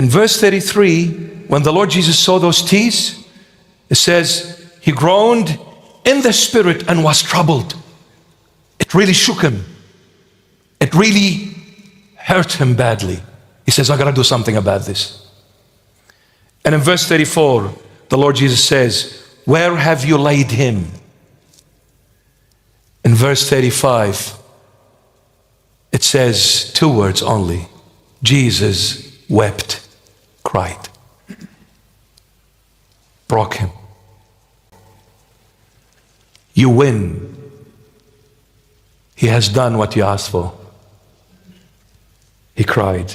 In verse 33, when the Lord Jesus saw those tears, it says, he groaned in the spirit and was troubled. It really shook him. It really hurt him badly. He says, I gotta do something about this. And in verse 34, the Lord Jesus says, where have you laid him? In verse 35, it says 2 words only. Jesus wept, cried. Broke him. You win. He has done what you asked for. He cried.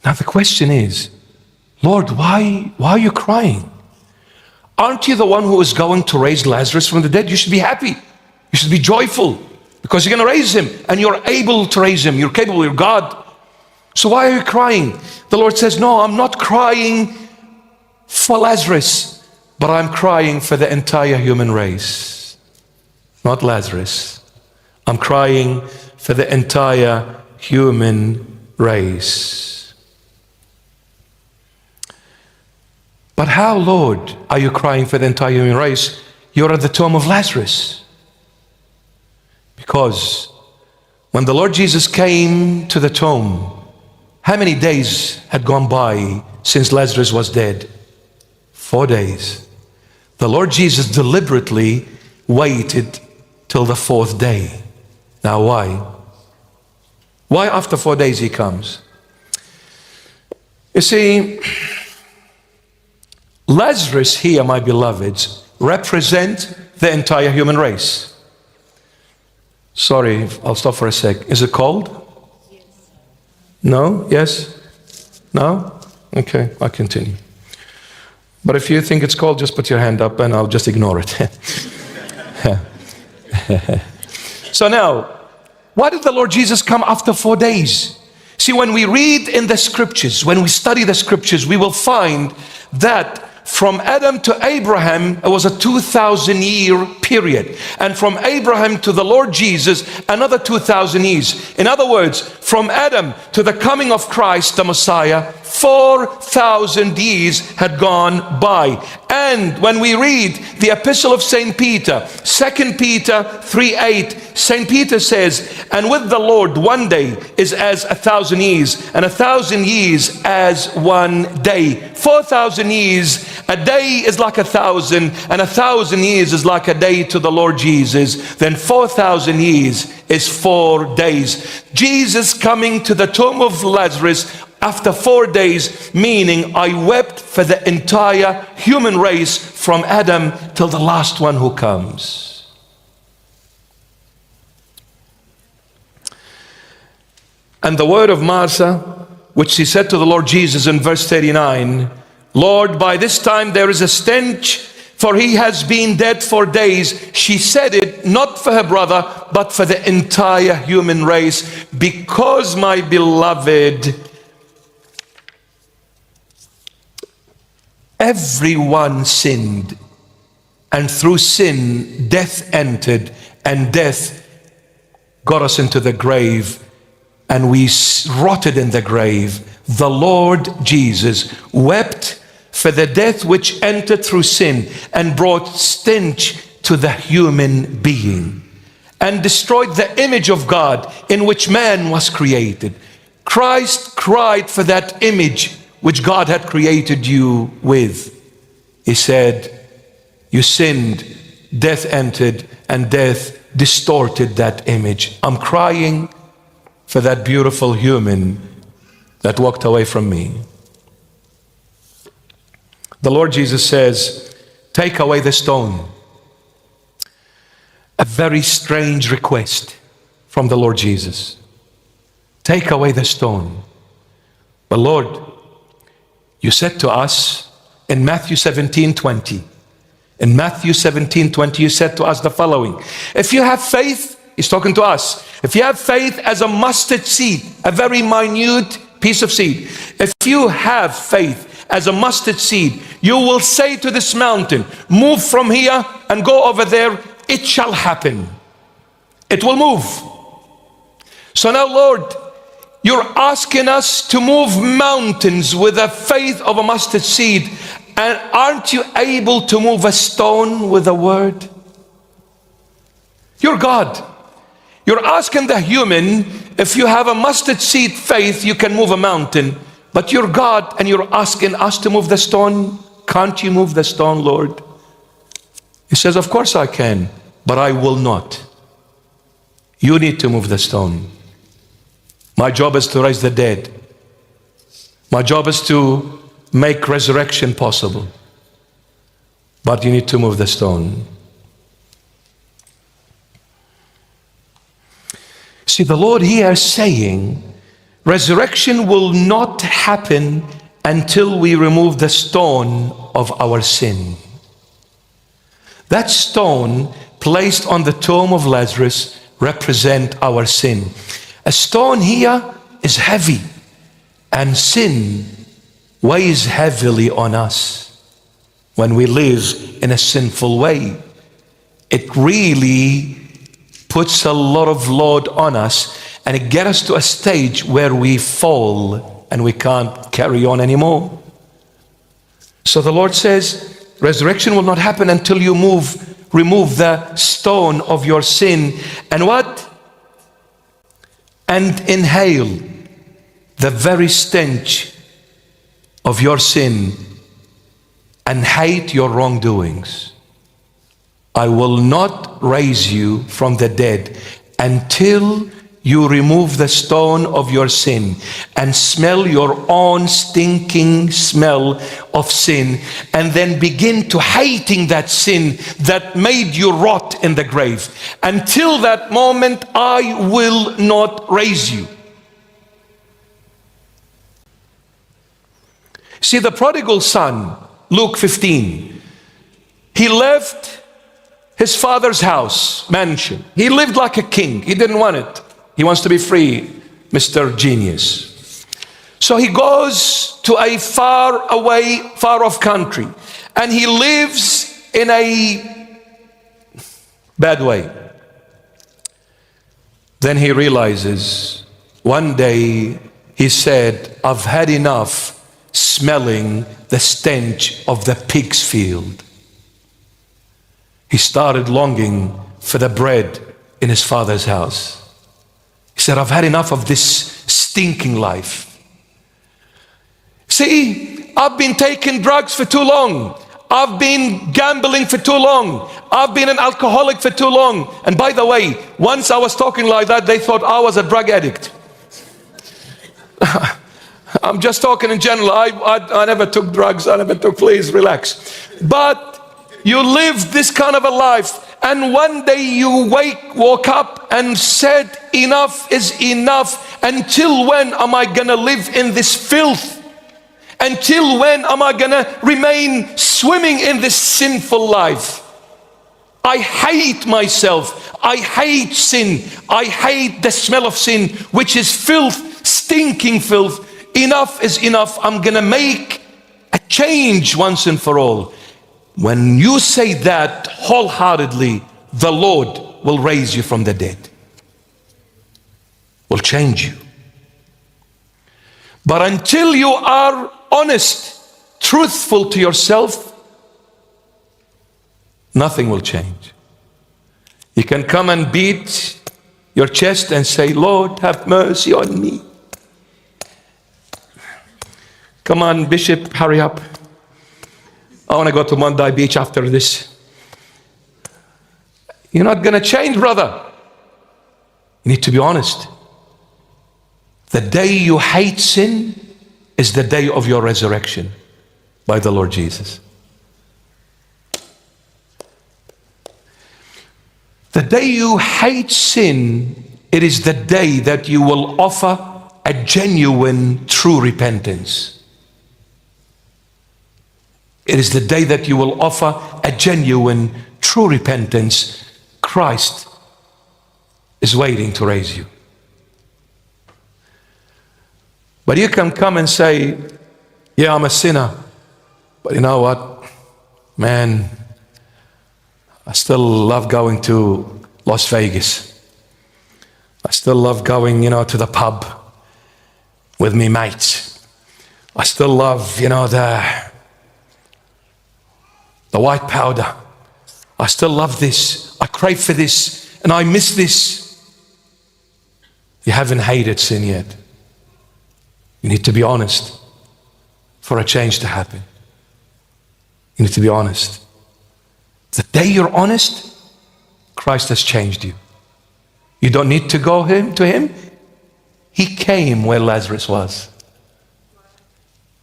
Now the question is, Lord, why are you crying? Aren't you the one who is going to raise Lazarus from the dead? You should be happy. You should be joyful because you're going to raise him and you're able to raise him. You're capable, you're God. So why are you crying? The Lord says, no, I'm not crying for Lazarus, but I'm crying for the entire human race. Not Lazarus. I'm crying for the entire human race. But how, Lord, are you crying for the entire human race? You're at the tomb of Lazarus. Because when the Lord Jesus came to the tomb, how many days had gone by since Lazarus was dead? 4 days. The Lord Jesus deliberately waited till the 4th day. Now why? Why after 4 days he comes? You see, Lazarus here, my beloveds, represent the entire human race. Sorry, I'll stop for a sec. Is it cold? Yes. No? Yes? No? Okay, I'll continue. But if you think it's cold, just put your hand up and I'll just ignore it. So now, why did the Lord Jesus come after 4 days? See, when we read in the scriptures, when we study the scriptures, we will find that from Adam to Abraham, it was a 2,000-year period. And from Abraham to the Lord Jesus, another 2,000 years. In other words, from Adam to the coming of Christ, the Messiah, 4,000 years had gone by. And when we read the epistle of St. Peter, 2 Peter 3:8, St. Peter says, and with the Lord 1 day is as 1,000 years, and 1,000 years as 1 day. 4,000 years, a day is like 1,000, and 1,000 years is like a day to the Lord Jesus. Then 4,000 years is 4 days. Jesus coming to the tomb of Lazarus after 4 days, meaning I wept for the entire human race from Adam till the last one who comes. And the word of Martha, which she said to the Lord Jesus in verse 39, Lord, by this time there is a stench, for he has been dead 4 days. She said it not for her brother, but for the entire human race, because my beloved, everyone sinned, and through sin death entered, and death got us into the grave, and we rotted in the grave. The Lord Jesus wept for the death which entered through sin and brought stench to the human being and destroyed the image of God in which man was created. Christ cried for that image which God had created you with. He said, you sinned, death entered, and death distorted that image. I'm crying for that beautiful human that walked away from me. The Lord Jesus says, take away the stone. A very strange request from the Lord Jesus. Take away the stone. But Lord, you said to us in Matthew 17:20, in Matthew 17:20, you said to us the following, if you have faith, he's talking to us, if you have faith as a mustard seed, a very minute piece of seed, if you have faith as a mustard seed, you will say to this mountain, move from here and go over there, it shall happen. It will move. So now, Lord, you're asking us to move mountains with the faith of a mustard seed, and aren't you able to move a stone with a word? You're God. You're asking the human, if you have a mustard seed faith, you can move a mountain. But you're God and you're asking us to move the stone. Can't you move the stone, Lord? He says, of course I can, but I will not. You need to move the stone. My job is to raise the dead. My job is to make resurrection possible. But you need to move the stone. See, the Lord here is saying, resurrection will not happen until we remove the stone of our sin. That stone placed on the tomb of Lazarus represent our sin. A stone here is heavy, and sin weighs heavily on us when we live in a sinful way. It really puts a lot of load on us, and it gets us to a stage where we fall and we can't carry on anymore. So the Lord says, resurrection will not happen until you remove the stone of your sin, and what? And inhale the very stench of your sin and hate your wrongdoings. I will not raise you from the dead until you remove the stone of your sin and smell your own stinking smell of sin, and then begin to hating that sin that made you rot in the grave. Until that moment, I will not raise you. See, the prodigal son, Luke 15, he left his father's house, mansion. He lived like a king. He didn't want it. He wants to be free, Mr. Genius. So he goes to a far away, far off country, and he lives in a bad way. Then he realizes, one day he said, I've had enough smelling the stench of the pig's field. He started longing for the bread in his father's house. He said, I've had enough of this stinking life. See, I've been taking drugs for too long. I've been gambling for too long. I've been an alcoholic for too long. And by the way, once I was talking like that, they thought I was a drug addict. I'm just talking in general. I never took drugs. Please relax. But you live this kind of a life, and one day you woke up and said, enough is enough. Until when am I gonna live in this filth? Until when am I gonna remain swimming in this sinful life? I hate myself. I hate sin. I hate the smell of sin, which is filth, stinking filth. Enough is enough. I'm gonna make a change once and for all. When you say that wholeheartedly, the Lord will raise you from the dead, will change you. But until you are honest, truthful to yourself, nothing will change. You can come and beat your chest and say, Lord, have mercy on me. Come on, Bishop, hurry up. I want to go to Monday Beach after this. You're not going to change, brother. You need to be honest. The day you hate sin is the day of your resurrection by the Lord Jesus. The day you hate sin, it is the day that you will offer a genuine, true repentance. It is the day that you will offer a genuine, true repentance. Christ is waiting to raise you. But you can come and say, yeah, I'm a sinner. But you know what? Man, I still love going to Las Vegas. I still love going, to the pub. with me, mate. I still love, the white powder. I still love this. I crave for this, and I miss this. You haven't hated sin yet. You need to be honest for a change to happen. You need to be honest. The day you're honest, Christ has changed you. You don't need to go to him. He came where Lazarus was.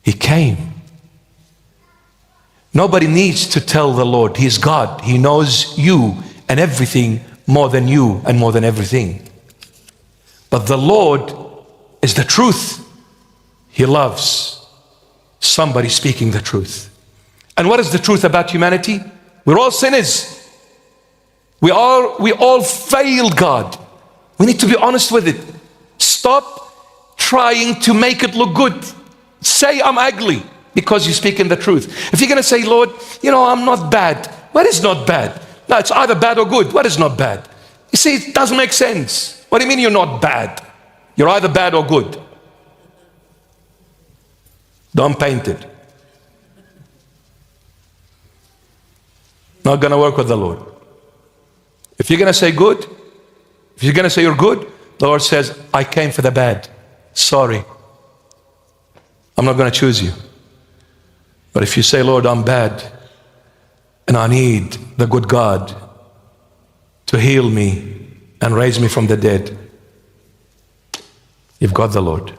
He came. Nobody needs to tell the Lord. He is God. He knows you and everything more than you and more than everything. But the Lord is the truth. He loves somebody speaking the truth. And what is the truth about humanity? We're all sinners. We all failed God. We need to be honest with it. Stop trying to make it look good. Say I'm ugly because you're speaking the truth. If you're going to say, Lord, I'm not bad. What is not bad? No, it's either bad or good. What is not bad? You see, it doesn't make sense. What do you mean you're not bad? You're either bad or good. Don't paint it. Not going to work with the Lord. If you're going to say good, if you're going to say you're good, the Lord says, I came for the bad. Sorry. I'm not going to choose you. But if you say, Lord, I'm bad, and I need the good God to heal me and raise me from the dead, you've got the Lord.